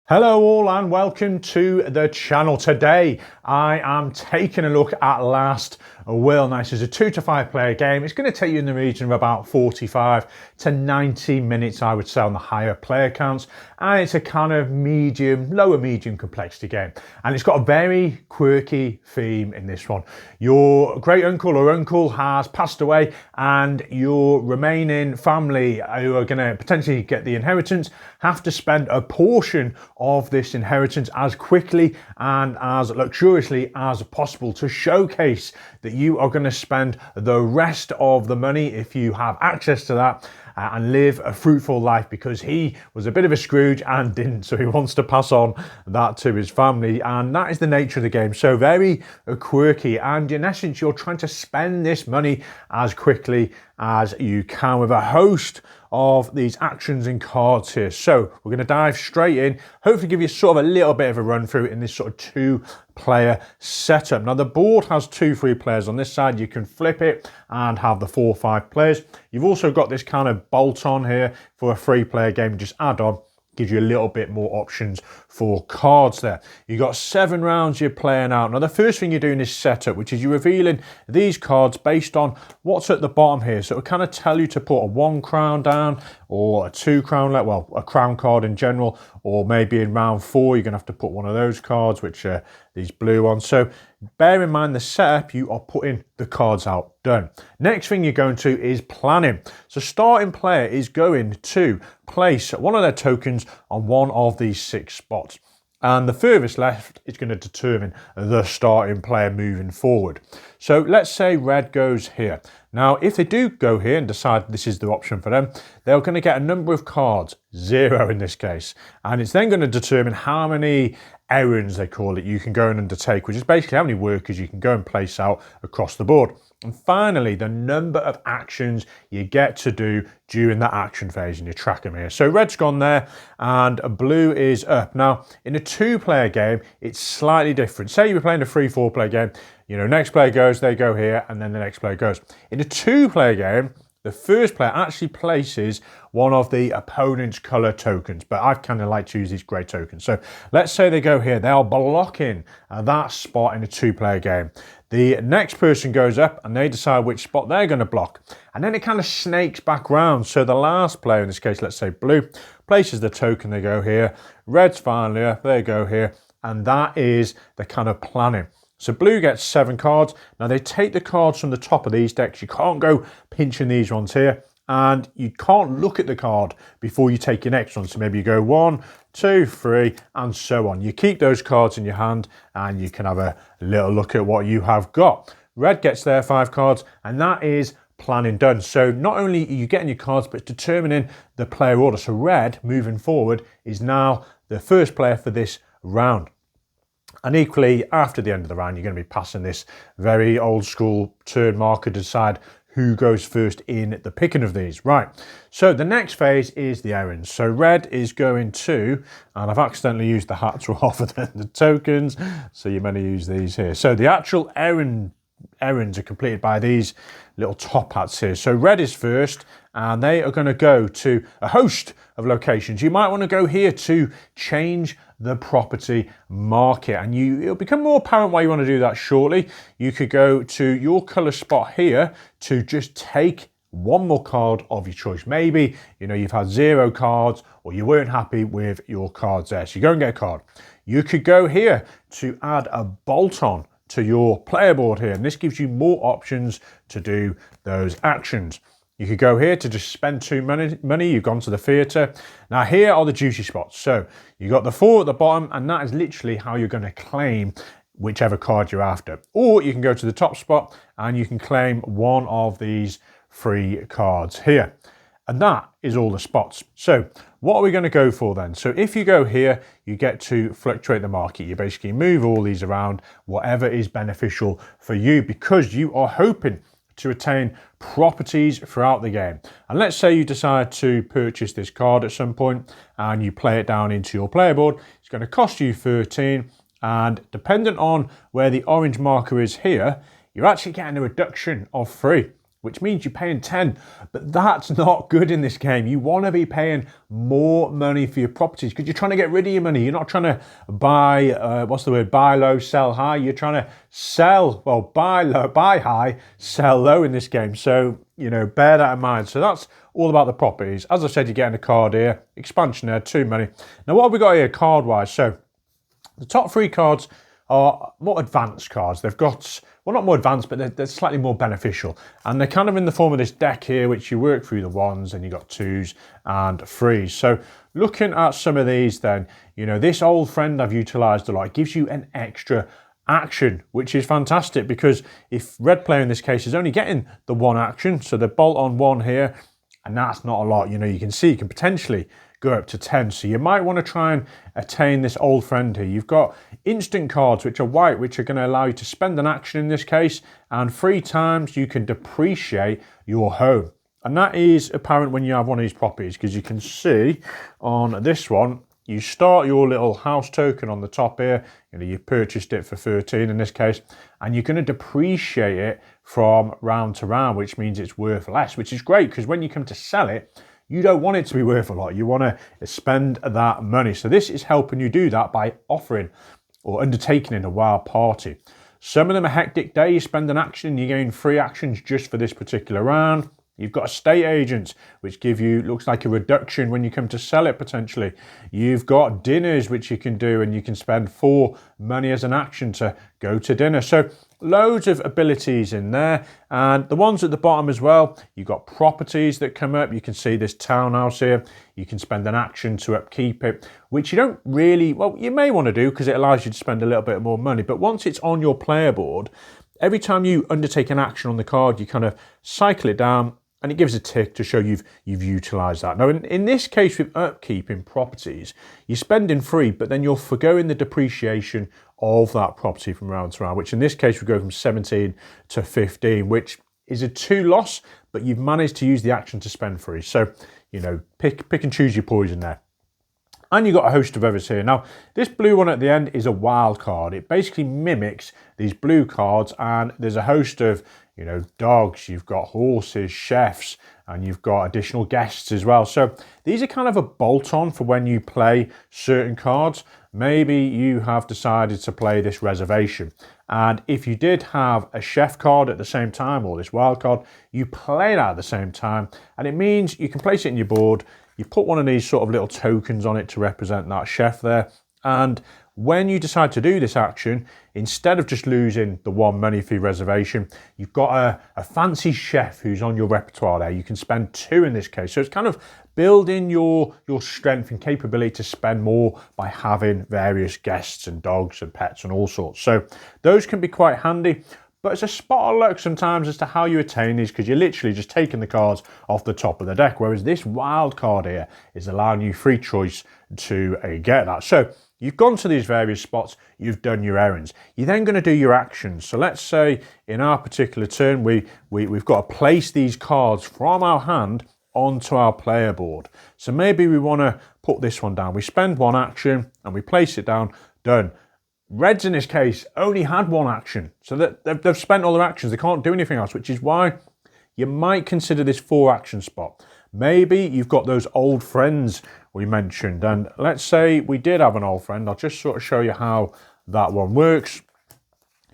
Hello all and welcome to the channel. Today I am taking a look at Last Will. Now this is a 2 to 5 player game. It's going to take you in the region of about 45 to 90 minutes, I would say, on the higher player counts, and it's a kind of lower medium complexity game, and it's got a very quirky theme in this one. Your great uncle or uncle has passed away, and your remaining family who are going to potentially get the inheritance have to spend a portion of this inheritance as quickly and as luxuriously as possible to showcase that you are going to spend the rest of the money, if you have access to that, and live a fruitful life, because he was a bit of a Scrooge and didn't, so he wants to pass on that to his family, and that is the nature of the game. So very quirky, and in essence you're trying to spend this money as quickly as you can with a host of these actions and cards here. So we're going to dive straight in, hopefully give you sort of a little bit of a run through in this sort of 2-player setup. Now the board has 2 free players on this side. You can flip it and have the 4 or 5 players. You've also got this kind of bolt on here for a 3-player game, just add on, gives you a little bit more options for cards there. You've got 7 rounds you're playing out. Now the first thing you're doing is setup, which is you're revealing these cards based on what's at the bottom here. So it'll kind of tell you to put a 1 crown down, or a 2 crown, well, a crown card in general, or maybe in round 4 you're gonna have to put one of those cards, which are these blue ones. So bear in mind the setup, you are putting the cards out. Done. Next thing you're going to is planning. So starting player is going to place one of their tokens on one of these 6 spots, and the furthest left is going to determine the starting player moving forward. So let's say red goes here. Now if they do go here and decide this is the option for them, they're going to get a number of cards, 0 in this case, and it's then going to determine how many errands, they call it, you can go and undertake, which is basically how many workers you can go and place out across the board. And finally, the number of actions you get to do during that action phase, and you track them here. So red's gone there and blue is up. Now in a 2-player game it's slightly different. Say you were playing a 3-4 player game, you know, next player goes, they go here, and then the next player goes. In a 2-player game, the first player actually places one of the opponent's colour tokens, but I kind of like to use these grey tokens. So let's say they go here, they are blocking that spot in a 2-player game. The next person goes up and they decide which spot they're going to block, and then it kind of snakes back round. So the last player, in this case let's say blue, places the token, they go here, red's finally up, they go here, and that is the kind of planning. So blue gets 7 cards. Now they take the cards from the top of these decks. You can't go pinching these ones here, and you can't look at the card before you take your next one. So maybe you go 1, 2, 3, and so on. You keep those cards in your hand and you can have a little look at what you have got. Red gets their 5 cards, and that is planning done. So not only are you getting your cards, but it's determining the player order. So red, moving forward, is now the first player for this round. And equally, after the end of the round, you're going to be passing this very old school turn marker to decide who goes first in the picking of these. Right, so the next phase is the errands. So red is going to, and I've accidentally used the hats rather than the tokens, so you're going to use these here. So the actual errands are completed by these little top hats here. So red is first, and they are going to go to a host of locations. You might want to go here to change the property market, and it'll become more apparent why you want to do that shortly. You could go to your colour spot here to just take one more card of your choice. Maybe, you know, you've had 0 cards, or you weren't happy with your cards there, so you go and get a card. You could go here to add a bolt on to your player board here, and this gives you more options to do those actions. You could go here to just spend 2 money. You've gone to the theatre. Now here are the juicy spots. So you got the 4 at the bottom, and that is literally how you're going to claim whichever card you're after. Or you can go to the top spot and you can claim one of these 3 cards here. And that is all the spots. So what are we going to go for then? So if you go here, you get to fluctuate the market. You basically move all these around, whatever is beneficial for you, because you are hoping to attain properties throughout the game. And let's say you decide to purchase this card at some point and you play it down into your player board. It's going to cost you 13, and dependent on where the orange marker is here, you're actually getting a reduction of 3, which means you're paying 10. But that's not good in this game. You want to be paying more money for your properties because you're trying to get rid of your money. You're not trying to buy, buy low, sell high. You're trying to sell, well, buy low, buy high, sell low in this game. So, bear that in mind. So that's all about the properties. As I said, you're getting a card here, expansion there, 2 money. Now, what have we got here card-wise? So the top 3 cards are more advanced cards. They've got, well, not more advanced, but they're slightly more beneficial. And they're kind of in the form of this deck here, which you work through the 1s and you got 2s and 3s. So looking at some of these then, this old friend I've utilised a lot. It gives you an extra action, which is fantastic because if red player in this case is only getting the 1 action, so the bolt on 1 here, and that's not a lot. You can see you can potentially go up to 10. So you might want to try and attain this old friend here. You've got instant cards, which are white, which are going to allow you to spend an action in this case. And 3 times you can depreciate your home. And that is apparent when you have one of these properties, because you can see on this one, you start your little house token on the top here. You purchased it for 13 in this case, and you're going to depreciate it from round to round, which means it's worth less, which is great because when you come to sell it, you don't want it to be worth a lot. You want to spend that money. So this is helping you do that by offering or undertaking in a wild party. Some of them are hectic day. You spend an action, you gain 3 actions just for this particular round. You've got estate agents, which give you, looks like a reduction when you come to sell it potentially. You've got dinners, which you can do, and you can spend 4 money as an action to go to dinner. So loads of abilities in there. And the ones at the bottom as well, you've got properties that come up. You can see this townhouse here. You can spend an action to upkeep it, which you don't really, well, you may want to do because it allows you to spend a little bit more money. But once it's on your player board, every time you undertake an action on the card, you kind of cycle it down, and it gives a tick to show you've utilised that. Now, in this case with upkeep in properties, you're spending 3, but then you're forgoing the depreciation of that property from round to round, which in this case would go from 17 to 15, which is a 2 loss, but you've managed to use the action to spend 3. So, pick and choose your poison there. And you've got a host of others here. Now, this blue one at the end is a wild card. It basically mimics these blue cards, and there's a host of dogs, you've got horses, chefs, and you've got additional guests as well. So these are kind of a bolt-on for when you play certain cards. Maybe you have decided to play this reservation. And if you did have a chef card at the same time, or this wild card, you play that at the same time. And it means you can place it in your board. You put one of these sort of little tokens on it to represent that chef there. And when you decide to do this action, instead of just losing the 1 money fee reservation, you've got a fancy chef who's on your repertoire there. You can spend 2 in this case. So it's kind of building your strength and capability to spend more by having various guests and dogs and pets and all sorts. So those can be quite handy. But it's a spot of luck sometimes as to how you attain these, because you're literally just taking the cards off the top of the deck, whereas this wild card here is allowing you free choice to get that. So you've gone to these various spots, you've done your errands. You're then going to do your actions. So let's say in our particular turn, we've got to place these cards from our hand onto our player board. So maybe we want to put this one down. We spend 1 action and we place it down, done. Reds in this case only had 1 action, so that they've spent all their actions. They can't do anything else, which is why you might consider this 4 action spot. Maybe you've got those old friends we mentioned, and let's say we did have an old friend. I'll just sort of show you how that one works.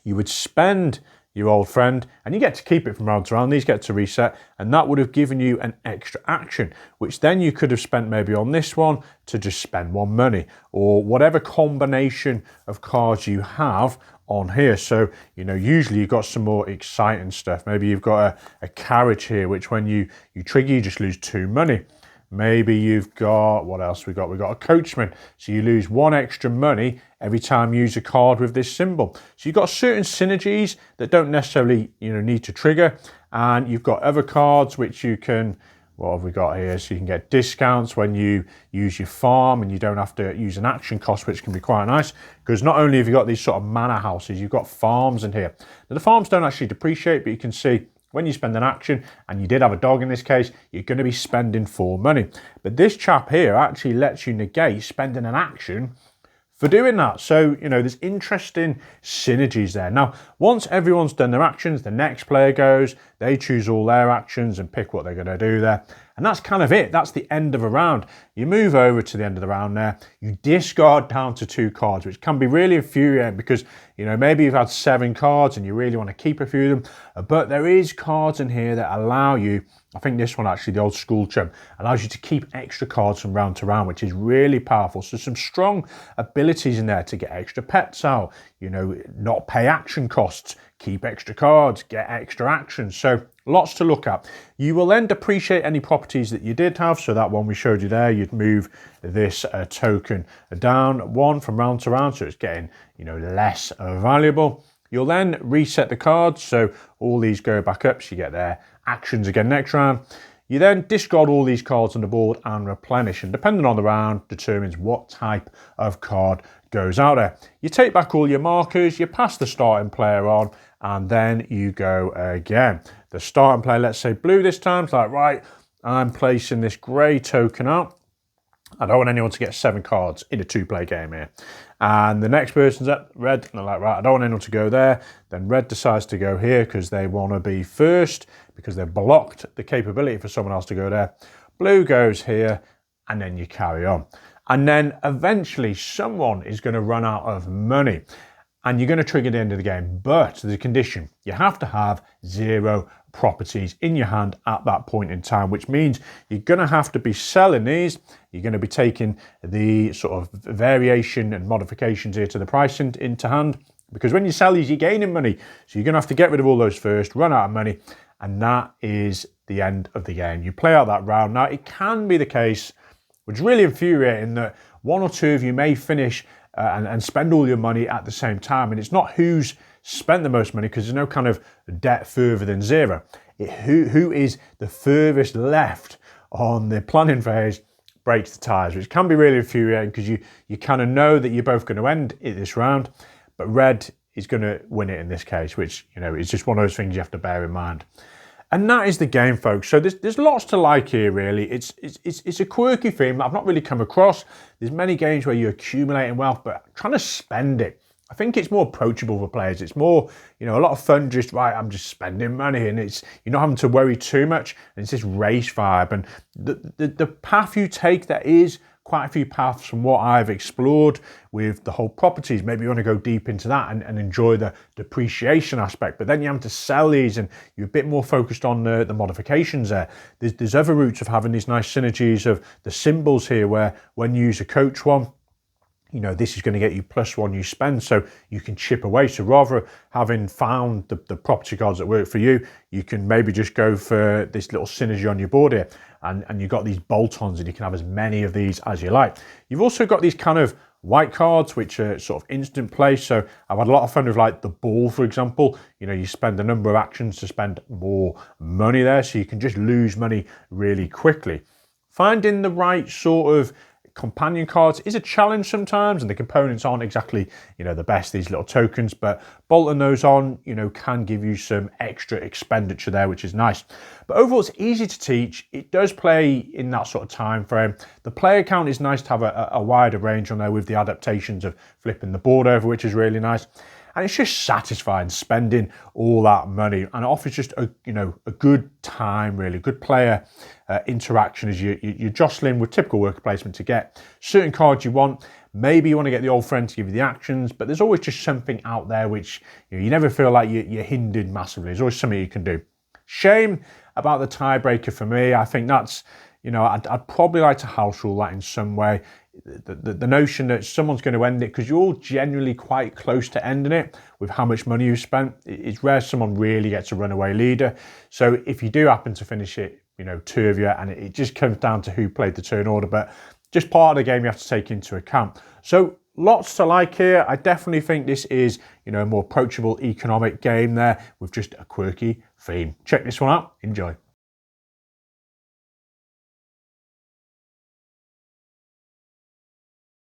You would spend your old friend, and you get to keep it from round to round. These get to reset, and that would have given you an extra action, which then you could have spent maybe on this one to just spend 1 money, or whatever combination of cards you have on here. So, usually you've got some more exciting stuff. Maybe you've got a carriage here, which when you trigger, you just lose 2 money. Maybe you've got, what else we got? We've got a coachman. So you lose 1 extra money every time you use a card with this symbol. So you've got certain synergies that don't necessarily, need to trigger. And you've got other cards which you can, what have we got here? So you can get discounts when you use your farm and you don't have to use an action cost, which can be quite nice. Because not only have you got these sort of manor houses, you've got farms in here. Now the farms don't actually depreciate, but you can see when you spend an action, and you did have a dog in this case, you're going to be spending 4 money. But this chap here actually lets you negate spending an action for doing that. So, you know, there's interesting synergies there. Now, once everyone's done their actions, the next player goes, they choose all their actions and pick what they're going to do there. And that's kind of it. That's the end of a round. You move over to the end of the round there. You discard down to 2 cards, which can be really infuriating because, you know, maybe you've had 7 cards and you really want to keep a few of them. But there is cards in here that allow you, I think this one actually, the old school chum, allows you to keep extra cards from round to round, which is really powerful. So some strong abilities in there to get extra pets out, you know, not pay action costs, keep extra cards, get extra actions. So lots to look at. You will then depreciate any properties that you did have. So that one we showed you there, you'd move this token down 1 from round to round. So it's getting, you know, less valuable. You'll then reset the cards. So all these go back up. So you get their actions again next round. You then discard all these cards on the board and replenish. And depending on the round, determines what type of card goes out there. You take back all your markers, you pass the starting player on, and then you go again. The starting player, let's say blue this time, it's like, right, I'm placing this grey token out. I don't want anyone to get 7 cards in a 2-player game here. And the next person's at red, and they're like, right, I don't want anyone to go there. Then red decides to go here because they want to be first, because they've blocked the capability for someone else to go there. Blue goes here, and then you carry on. And then eventually someone is going to run out of money. And you're going to trigger the end of the game. But there's a condition. You have to have 0 properties in your hand at that point in time, which means you're going to have to be selling these. You're going to be taking the sort of variation and modifications here to the price into hand. Because when you sell these, you're gaining money. So you're going to have to get rid of all those first, run out of money. And that is the end of the game. You play out that round. Now, it can be the case, which is really infuriating, that 1 or 2 of you may finish and spend all your money at the same time. And it's not who's spent the most money, because there's no kind of debt further than 0. Who is the furthest left on the planning phase breaks the ties, which can be really infuriating because you kind of know that you're both going to end it this round, but red is going to win it in this case, which, you know, is just one of those things you have to bear in mind. And that is the game, folks. So there's lots to like here, really. It's a quirky theme that I've not really come across. There's many games where you're accumulating wealth, but trying to spend it, I think it's more approachable for players. It's more, you know, a lot of fun just, right, I'm just spending money, and it's, you're not having to worry too much, and it's this race vibe. And the path you take, there is quite a few paths from what I've explored with the whole properties. Maybe you want to go deep into that and enjoy the depreciation aspect, but then you have to sell these and you're a bit more focused on the modifications there. There's other routes of having these nice synergies of the symbols here, where when you use a coach one, you know, this is going to get you +1 you spend, so you can chip away. So rather having found the property cards that work for you, you can maybe just go for this little synergy on your board here. And you've got these bolt-ons, and you can have as many of these as you like. You've also got these kind of white cards, which are sort of instant play. So I've had a lot of fun with, like, the ball, for example. You know, you spend a number of actions to spend more money there, so you can just lose money really quickly. Finding the right sort of companion cards is a challenge sometimes, and the components aren't exactly, you know, the best, these little tokens, but bolting those on, you know, can give you some extra expenditure there, which is nice. But overall, it's easy to teach. It does play in that sort of time frame. The player count is nice to have a wider range on there with the adaptations of flipping the board over, which is really nice. And it's just satisfying spending all that money, and it offers just a good time, really good player interaction as you're jostling with typical worker placement to get certain cards you want. Maybe you want to get the old friend to give you the actions, but there's always just something out there which, you know, you never feel like you're hindered massively. There's always something you can do. Shame about the tiebreaker for me. I think that's, you know, I'd probably like to house rule that in some way. The notion that someone's going to end it, because you're all generally quite close to ending it with how much money you've spent. It's rare someone really gets a runaway leader. So if you do happen to finish it, you know, 2 of you, and it just comes down to who played the turn order, but just part of the game you have to take into account. So lots to like here. I definitely think this is, you know, a more approachable economic game there with just a quirky theme. Check this one out. Enjoy.